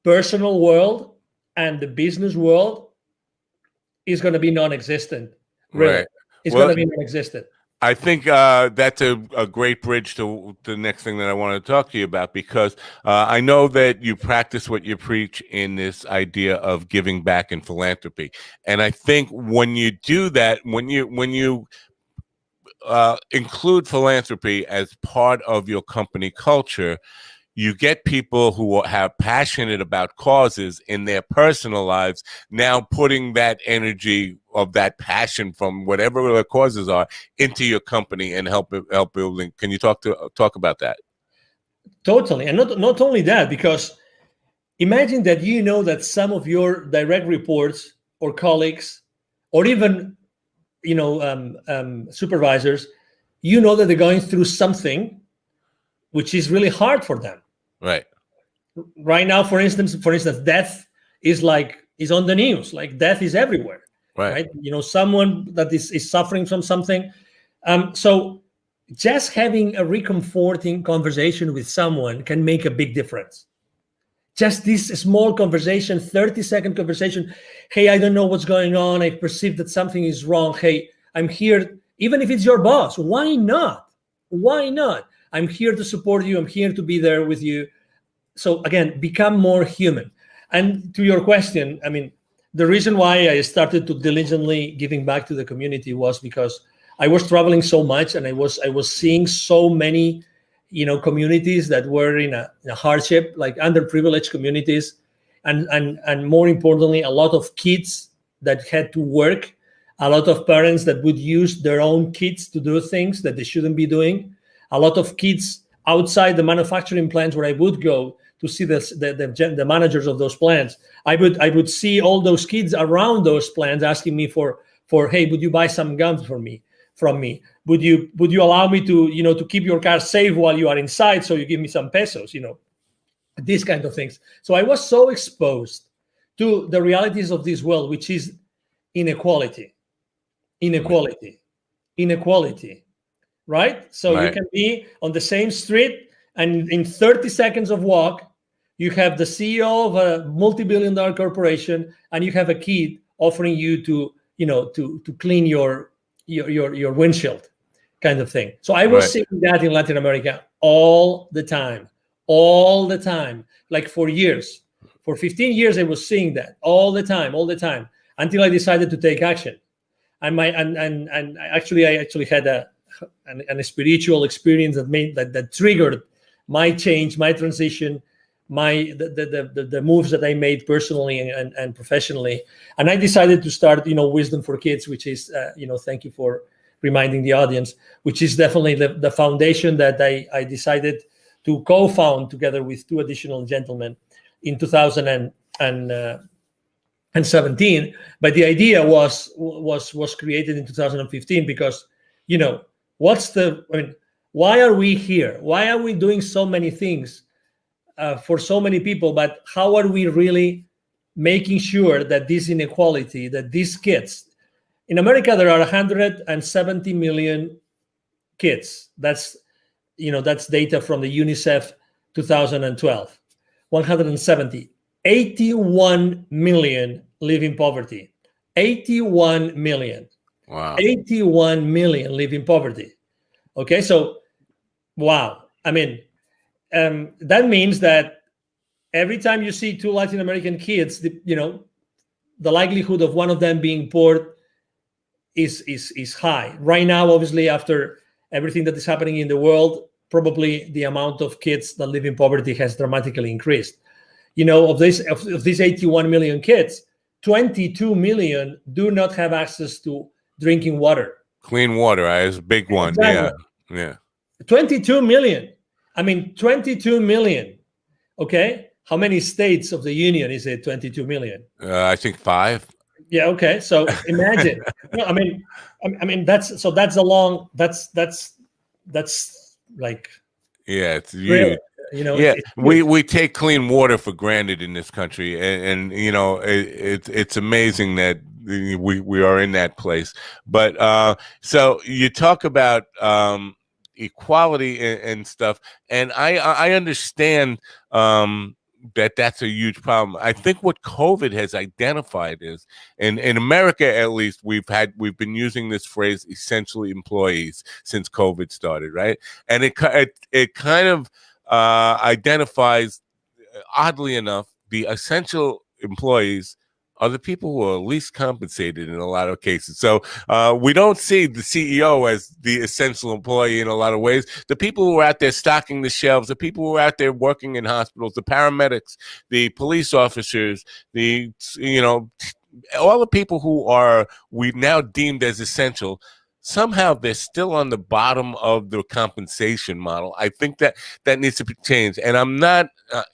personal world and the business world is going to be non-existent. Really. Right. It's going to be non-existent. I think that's a great bridge to the next thing that I want to talk to you about, because I know that you practice what you preach in this idea of giving back and philanthropy. And I think when you do that, when you include philanthropy as part of your company culture, you get people who have passionate about causes in their personal lives, now putting that energy of that passion from whatever the causes are into your company and help building. Can you talk about that? Totally. And not only that, because imagine that that some of your direct reports or colleagues or even supervisors, that they're going through something which is really hard for them. Right. Right now, for instance, death is on the news. Like, death is everywhere. Right. Someone that is suffering from something. So just having a reconforting conversation with someone can make a big difference. Just this small conversation, 30-second conversation. Hey, I don't know what's going on. I perceive that something is wrong. Hey, I'm here. Even if it's your boss, why not? Why not? I'm here to support you. I'm here to be there with you. So again, become more human. And to your question, I mean, the reason why I started to diligently giving back to the community was because I was traveling so much, and I was seeing so many, communities that were in a hardship, like underprivileged communities, and more importantly, a lot of kids that had to work, a lot of parents that would use their own kids to do things that they shouldn't be doing, a lot of kids outside the manufacturing plants where I would go to see the managers of those plants. I would see all those kids around those plants asking me for hey, would you buy some gum from me? Would you allow me to keep your car safe while you are inside, so you give me some pesos, these kind of things. So I was so exposed to the realities of this world, which is inequality, right? So right. You can be on the same street, and in 30 seconds of walk, you have the CEO of a multi-billion-dollar corporation, and you have a kid offering you to clean your windshield, kind of thing. So I was seeing that in Latin America all the time, like for years. For 15 years, I was seeing that all the time, until I decided to take action. And I actually had a spiritual experience that triggered my change, my transition, the moves that I made personally and professionally. And I decided to start, Wisdom for Kids, which is, thank you for reminding the audience, which is definitely the foundation that I decided to co-found together with two additional gentlemen in 2017. But the idea was created in 2015 because, why are we here? Why are we doing so many things for so many people, but how are we really making sure that this inequality, that these kids, in America, there are 170 million kids. That's data from the UNICEF 2012. 170. 81 million live in poverty. 81 million. Wow. 81 million live in poverty. Okay, so wow. I mean, that means that every time you see two Latin American kids, the likelihood of one of them being poor is high. Right now, obviously, after everything that is happening in the world, probably the amount of kids that live in poverty has dramatically increased. Of these 81 million kids, 22 million do not have access to drinking water. Clean water is a big one. Exactly. Yeah. 22 million. I mean, 22 million. Okay. How many states of the union is it? 22 million. I think 5. Yeah. Okay. So imagine. No, I mean that's that's like Yeah, it's rare. huge. You know, Yeah, it's huge. we take clean water for granted in this country, and you know it's amazing that we are in that place. But so you talk about equality and stuff, and I understand that that's a huge problem. I think what COVID has identified is, in America at least, we've been using this phrase "essentially employees" since COVID started, right? And it kind of identifies, oddly enough, the essential employees are the people who are least compensated in a lot of cases. So we don't see the CEO as the essential employee in a lot of ways. The people who are out there stocking the shelves, the people who are out there working in hospitals, the paramedics, the police officers, all the people who are we now deemed as essential, somehow they're still on the bottom of the compensation model. I think that needs to be changed. And I'm not, I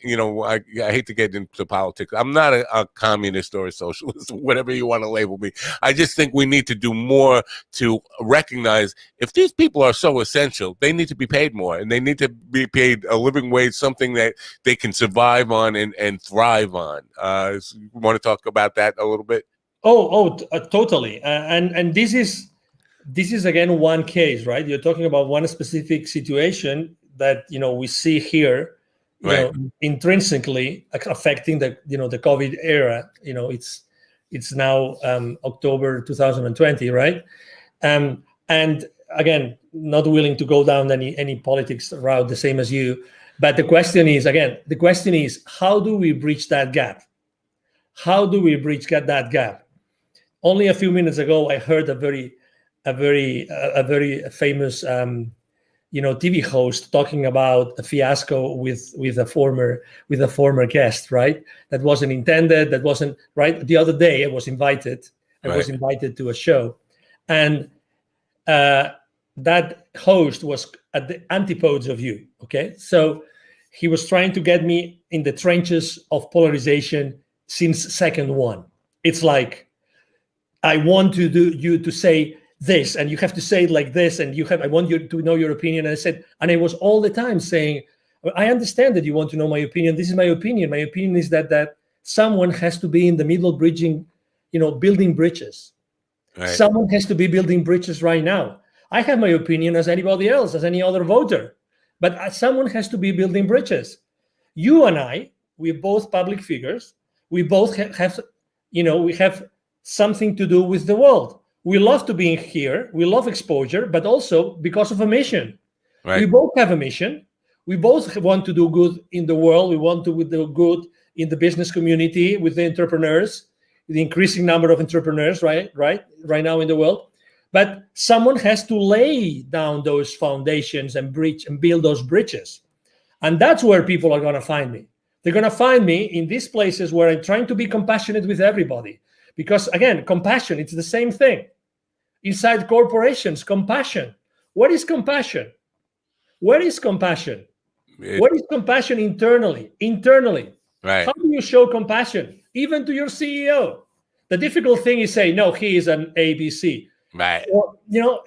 hate to get into politics. I'm not a communist or a socialist, whatever you want to label me. I just think we need to do more to recognize if these people are so essential, they need to be paid more, and they need to be paid a living wage, something that they can survive on and thrive on. You want to talk about that a little bit? Totally. And this is again one case, right? You're talking about one specific situation that we see here, Right. Intrinsically affecting the the COVID era. It's now October 2020, right? And again, not willing to go down any politics route, the same as you. But the question is, how do we bridge that gap? How do we bridge that gap? Only a few minutes ago, I heard a very famous TV host talking about a fiasco with a former guest, right? That wasn't intended. That wasn't right. The other day, I was invited to a show, and that host was at the antipodes of you. Okay, so he was trying to get me in the trenches of polarization since second one. It's like, I want you to say this, and you have to say it like this, and I want you to know your opinion. And I was all the time saying, I understand that you want to know my opinion. This is my opinion. My opinion is that someone has to be in the middle bridging, building bridges. Right. Someone has to be building bridges right now. I have my opinion as anybody else, as any other voter, but someone has to be building bridges. You and I, we're both public figures. We both have we have something to do with the world. We love to be here. We love exposure, but also because of a mission. Right. We both have a mission. We both want to do good in the world. We want to do good in the business community with the entrepreneurs, the increasing number of entrepreneurs, right now in the world. But someone has to lay down those foundations and build those bridges. And that's where people are going to find me. They're going to find me in these places where I'm trying to be compassionate with everybody. Because again, compassion, it's the same thing. Inside corporations, compassion. What is compassion? Where is compassion? What is compassion internally? Right. How do you show compassion? Even to your CEO. The difficult thing is say, no, he is an ABC. Right. Or,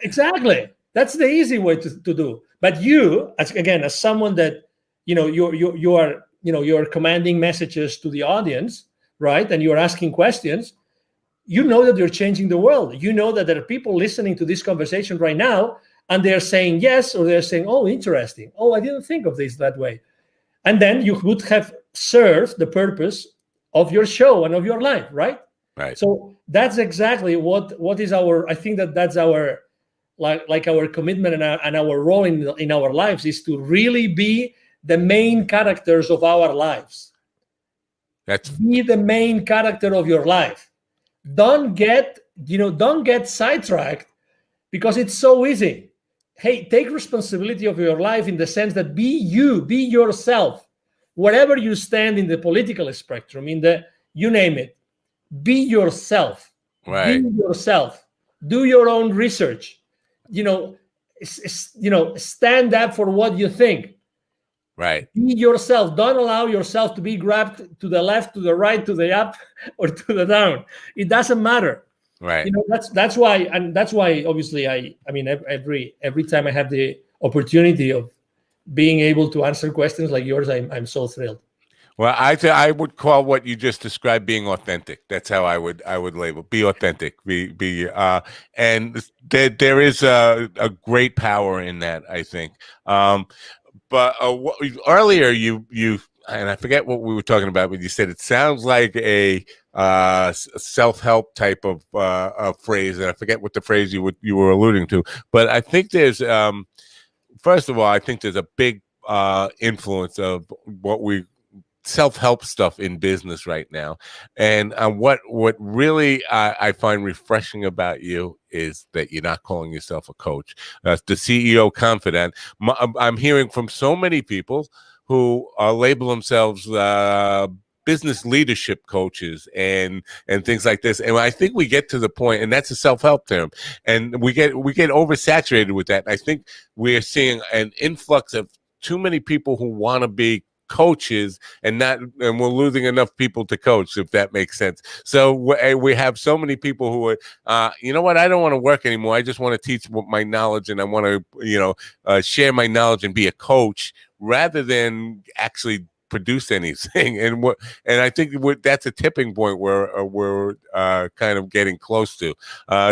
exactly. That's the easy way to do. But you, as someone that, you're commanding messages to the audience, right? And you're asking questions. You know that you're changing the world. You know that there are people listening to this conversation right now, and they're saying yes, or they're saying, oh, interesting. Oh, I didn't think of this that way. And then you would have served the purpose of your show and of your life, right? Right. So that's exactly what is our, I think that's our, like our commitment and our role in our lives is to really be the main characters of our lives. Be the main character of your life. Don't get sidetracked because it's so easy. Hey, take responsibility of your life in the sense that be yourself, wherever you stand in the political spectrum, you name it, be yourself. Right. Be yourself. Do your own research. Stand up for what you think. Right. Be yourself. Don't allow yourself to be grabbed to the left, to the right, to the up, or to the down. It doesn't matter. Right. You know, that's why, and that's why obviously I mean every time I have the opportunity of being able to answer questions like yours, I'm so thrilled. Well, I would call what you just described being authentic. That's how I would label. Be authentic. And there is a great power in that, I think. But earlier you and I forget what we were talking about, but you said it sounds like a self-help type of phrase, and I forget what the phrase you were alluding to. But I think there's first of all, I think there's a big influence of what we self-help stuff in business right now, and what really I find refreshing about you is that you're not calling yourself a coach. The CEO Confidant. I'm hearing from so many people who label themselves business leadership coaches and things like this, and I think we get to the point, and that's a self-help term, and we get oversaturated with that. I think we're seeing an influx of too many people who want to be coaches and we're losing enough people to coach, if that makes sense. So we have so many people who are you know what, I don't want to work anymore, I just want to teach my knowledge, and I want to share my knowledge and be a coach rather than actually produce anything. And I think that's a tipping point where we're kind of getting close to.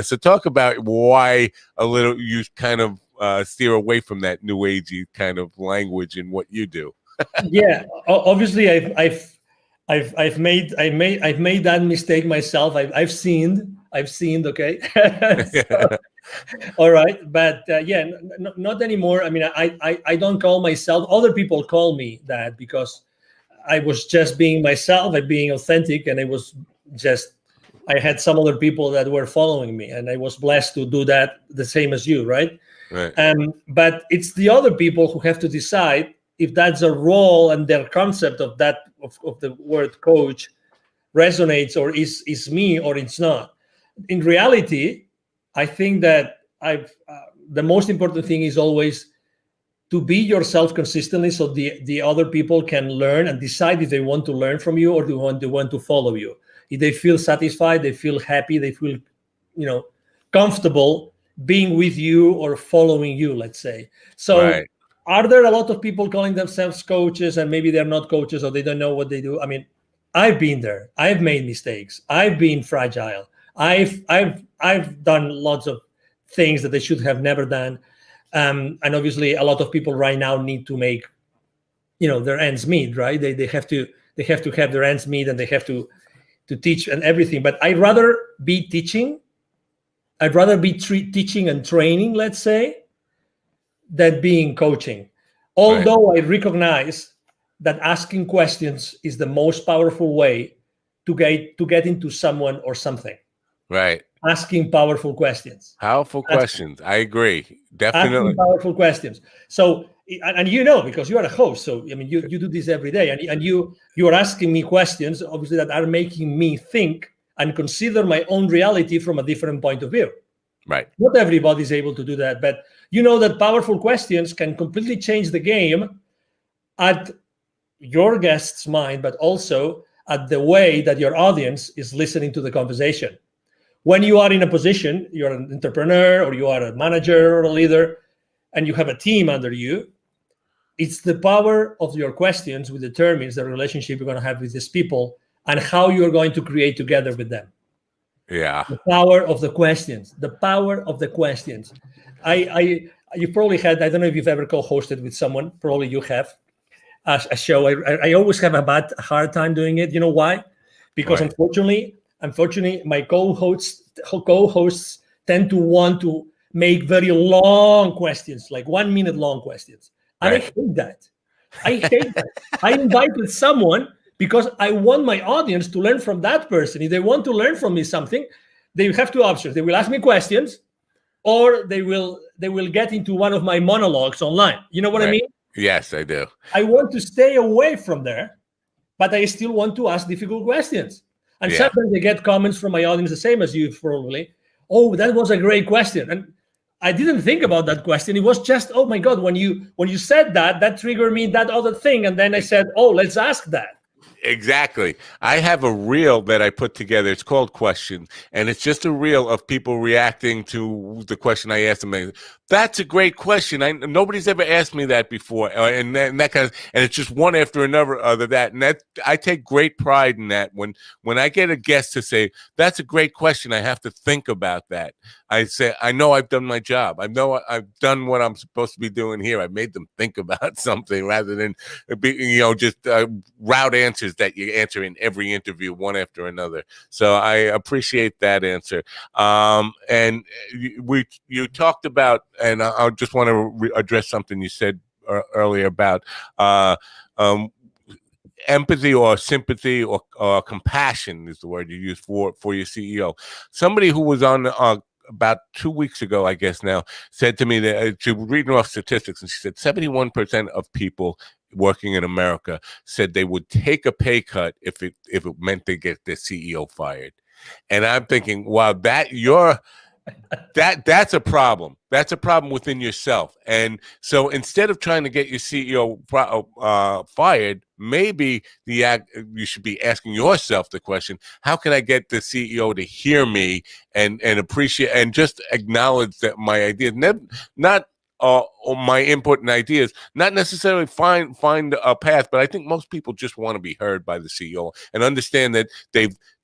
So talk about why you kind of steer away from that new agey kind of language in what you do. Yeah, obviously I've made that mistake myself. I've sinned. Okay. So, all right, but yeah, not anymore. I mean, I don't call myself. Other people call me that because I was just being myself, and being authentic, and I had some other people that were following me, and I was blessed to do that the same as you, right? Right. But it's the other people who have to decide if that's a role and their concept of that of the word coach resonates, or is me, or it's not. In reality, I think that the most important thing is always to be yourself consistently, so the other people can learn and decide if they want to learn from you or they want to follow you. If they feel satisfied, they feel happy, they feel comfortable being with you or following you, let's say. So right. Are there a lot of people calling themselves coaches and maybe they're not coaches or they don't know what they do? I mean, I've been there. I've made mistakes. I've been fragile. I've done lots of things that they should have never done. And obviously a lot of people right now need to make, their ends meet, right? They have to have their ends meet, and they have to teach and everything. But I'd rather be teaching. I'd rather be teaching and training, let's say, than being coaching. Although I recognize that asking questions is the most powerful way to get into someone or something. Right. Asking powerful questions. Powerful questions. I agree. Definitely. Asking powerful questions. So, and because you are a host, so I mean, you do this every day, and you are asking me questions, obviously, that are making me think and consider my own reality from a different point of view. Right. Not everybody's able to do that, but you know that powerful questions can completely change the game at your guest's mind, but also at the way that your audience is listening to the conversation. When you are in a position, you're an entrepreneur or you are a manager or a leader, and you have a team under you, it's the power of your questions which determines the relationship you're going to have with these people and how you're going to create together with them. Yeah. The power of the questions. The power of the questions. You probably had, I don't know if you've ever co-hosted with someone, probably you have, a show. I always have a hard time doing it. You know why? Because unfortunately, my co-hosts tend to want to make very long questions, like 1 minute long questions. And I hate that. I invited someone because I want my audience to learn from that person. If they want to learn from me something, they have two options. They will ask me questions, or they will get into one of my monologues online. You know what I mean? Yes, I do. I want to stay away from there, but I still want to ask difficult questions. And sometimes I get comments from my audience, the same as you probably. Oh, that was a great question. And I didn't think about that question. It was just, oh my God, when you said that, that triggered me that other thing. And then I said, oh, let's ask that. Exactly. I have a reel that I put together. It's called Questions, and it's just a reel of people reacting to the question I asked them. That's a great question. Nobody's ever asked me that before, and that kind of, and it's just one after another of that. And that I take great pride in that. When I get a guest to say that's a great question, I have to think about that. I say, I know I've done my job. I know I've done what I'm supposed to be doing here. I made them think about something rather than just route answers that you answer in every interview one after another. So I appreciate that answer. And you talked about, and I just want to address something you said earlier about empathy or sympathy or compassion is the word you use for your CEO. Somebody who was on about 2 weeks ago, I guess now, said to me that she was reading off statistics, and she said 71% of people working in America said they would take a pay cut if it meant they get their CEO fired. And I'm thinking, wow, that's a problem. That's a problem within yourself. And so instead of trying to get your CEO fired, maybe you should be asking yourself the question, how can I get the CEO to hear me and appreciate and just acknowledge that my ideas, not my input and ideas, not necessarily find a path, but I think most people just want to be heard by the CEO and understand that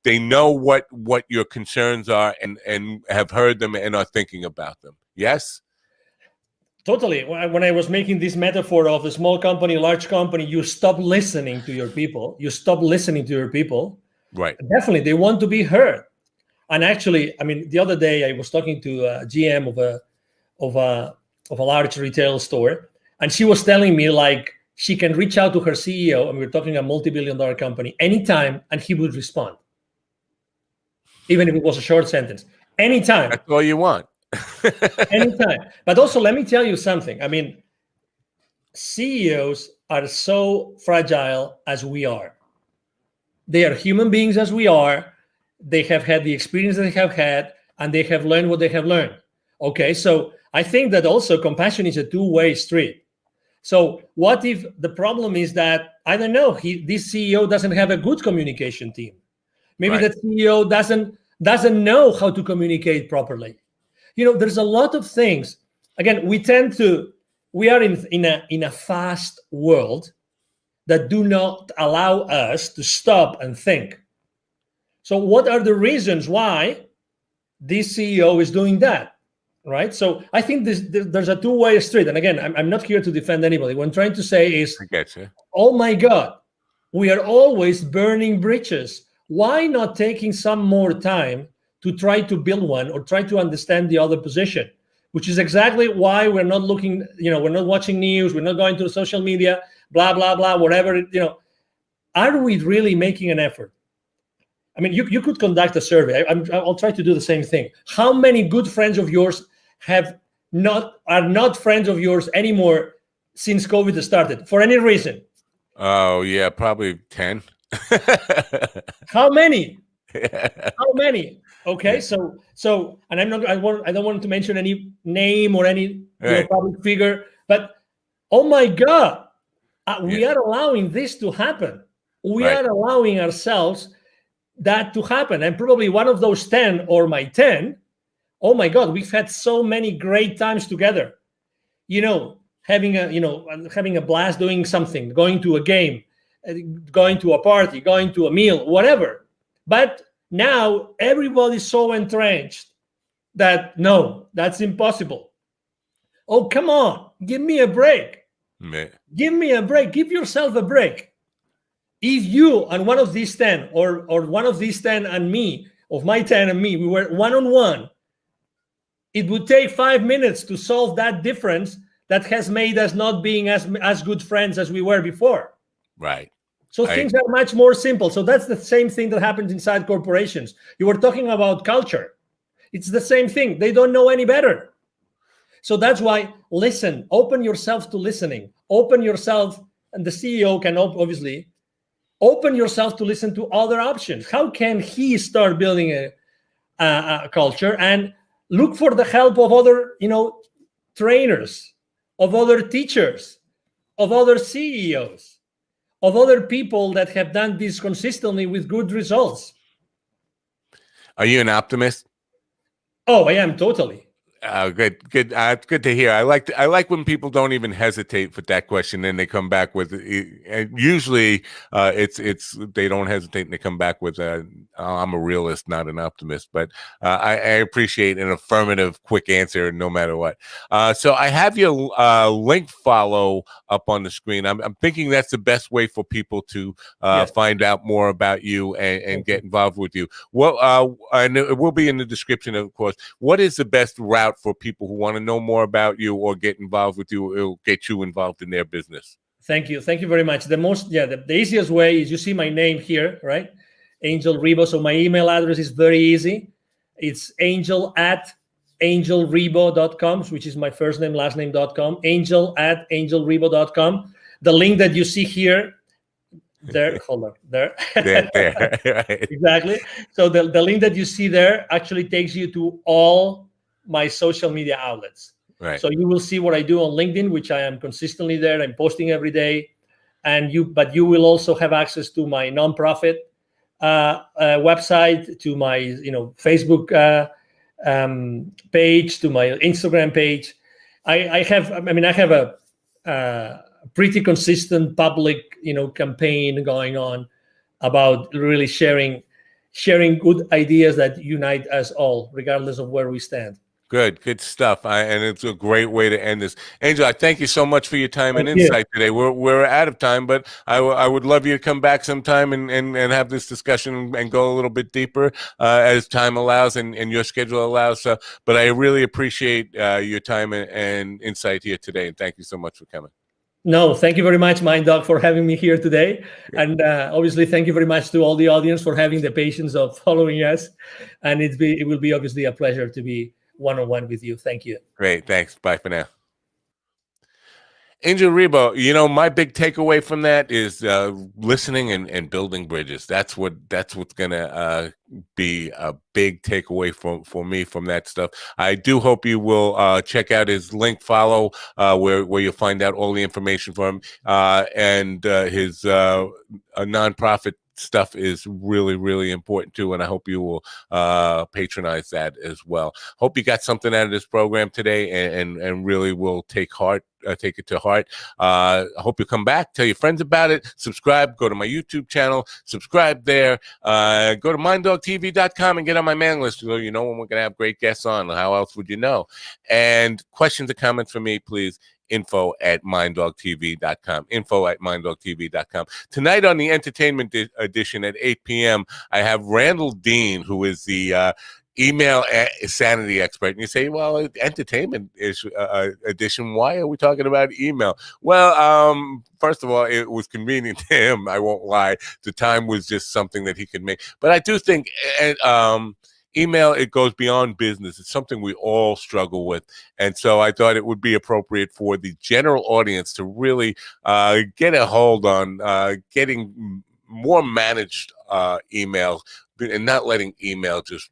they know what your concerns are and have heard them and are thinking about them. Yes? Totally. When I was making this metaphor of a small company, large company, you stop listening to your people. Right. Definitely, they want to be heard. And actually, I mean, the other day I was talking to a GM of a large retail store, and she was telling me like she can reach out to her CEO, and we're talking a multi-billion-dollar company, anytime, and he would respond, even if it was a short sentence. Anytime. That's all you want. Anytime. But also, let me tell you something. I mean, CEOs are so fragile as we are. They are human beings as we are. They have had the experience they have had, and they have learned what they have learned. Okay, so I think that also compassion is a two-way street. So what if the problem is that, I don't know, this CEO doesn't have a good communication team. Maybe Right. that CEO doesn't know how to communicate properly. There's a lot of things. Again, we are in a fast world that do not allow us to stop and think. So what are the reasons why this CEO is doing that, right? So I think there's a two-way street. And again, I'm not here to defend anybody. What I'm trying to say is, I get you. oh my God, we are always burning bridges. Why not taking some more time to try to build one or try to understand the other position, which is exactly why we're not looking, we're not watching news, we're not going to social media, blah, blah, blah, whatever, Are we really making an effort? I mean, you could conduct a survey. I'll try to do the same thing. How many good friends of yours are not friends of yours anymore since COVID started for any reason? Oh yeah, probably 10. How many? Yeah. How many? Okay, Yeah. so, and I don't want to mention any name or any Right. public figure, but oh my God, we Yeah. are allowing this to happen. We Right. are allowing ourselves that to happen, and probably one of those 10 or my 10. Oh my God, we've had so many great times together. Having a blast doing something, going to a game, going to a party, going to a meal, whatever. But now everybody's so entrenched that no, that's impossible. Oh, come on, give me a break. Yeah. Give me a break. Give yourself a break. If you and one of these 10 or one of these 10 and me, of my 10 and me, we were one-on-one, it would take 5 minutes to solve that difference that has made us not being as good friends as we were before. Right. So things are much more simple. So that's the same thing that happens inside corporations. You were talking about culture. It's the same thing. They don't know any better. So that's why listen, open yourself to listening. Open yourself, and the CEO can obviously open yourself to listen to other options. How can he start building a culture? And look for the help of other, trainers, of other teachers, of other CEOs, of other people that have done this consistently with good results. Are you an optimist? Oh, I am totally. Good. It's good to hear. I like when people don't even hesitate with that question, and they come back with. Usually, it's they don't hesitate and they come back with, "I'm a realist, not an optimist." But I appreciate an affirmative, quick answer, no matter what. So I have your link follow up on the screen. I'm thinking that's the best way for people to Yes. find out more about you and get involved with you. Well, and it will be in the description, of course. What is the best route for people who want to know more about you or get involved with you? It'll get you involved in their business. Thank you very much. The easiest way is, you see my name here, right? Angel Ribo. So my email address is very easy. It's angel@angelribo.com, which is my first name, last name.com. Angel@angelribo.com. The link that you see here, there, hold on, there. There. Right. Exactly. So the link that you see there actually takes you to all my social media outlets. Right. So you will see what I do on LinkedIn, which I am consistently there. I'm posting every day. But you will also have access to my nonprofit website, to my Facebook page, to my Instagram page. I have a pretty consistent public campaign going on about really sharing good ideas that unite us all, regardless of where we stand. Good stuff. And it's a great way to end this. Angel, I thank you so much for your time and insight today. We're out of time, but I would love you to come back sometime and have this discussion and go a little bit deeper as time allows and your schedule allows. But I really appreciate your time and insight here today. And thank you so much for coming. No, thank you very much, Mind Dog, for having me here today. Yeah. And obviously, thank you very much to all the audience for having the patience of following us. And it will be obviously a pleasure to be one-on-one with you. Thank you. Great. Thanks. Bye for now. Angel Ribo, my big takeaway from that is listening and building bridges. That's what's gonna be a big takeaway for me from that stuff. I do hope you will check out his link follow where you'll find out all the information from him and his nonprofit stuff is really, really important too, and I hope you will patronize that as well. Hope you got something out of this program today and really will take it to heart. I hope you come back, tell your friends about it, subscribe, go to my YouTube channel, subscribe there, go to minddogtv.com and get on my mailing list so you know when we're going to have great guests on. How else would you know? And questions or comments for me, please, info@minddogtv.com. info@minddogtv.com. Tonight on the entertainment edition at 8 p.m., I have Randall Dean, who is the email sanity expert. And you say, well, entertainment edition, why are we talking about email? Well, first of all, it was convenient to him. I won't lie. The time was just something that he could make. But I do think email, it goes beyond business. It's something we all struggle with. And so I thought it would be appropriate for the general audience to really get a hold on getting more managed email and not letting email just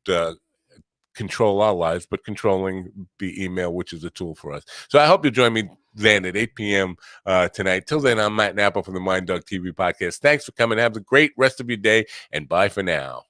control our lives, but controlling the email, which is a tool for us. So I hope you join me then at 8 p.m. Tonight. Till then, I'm Matt Napa from the Mind Dog TV podcast. Thanks for coming. Have a great rest of your day, and bye for now.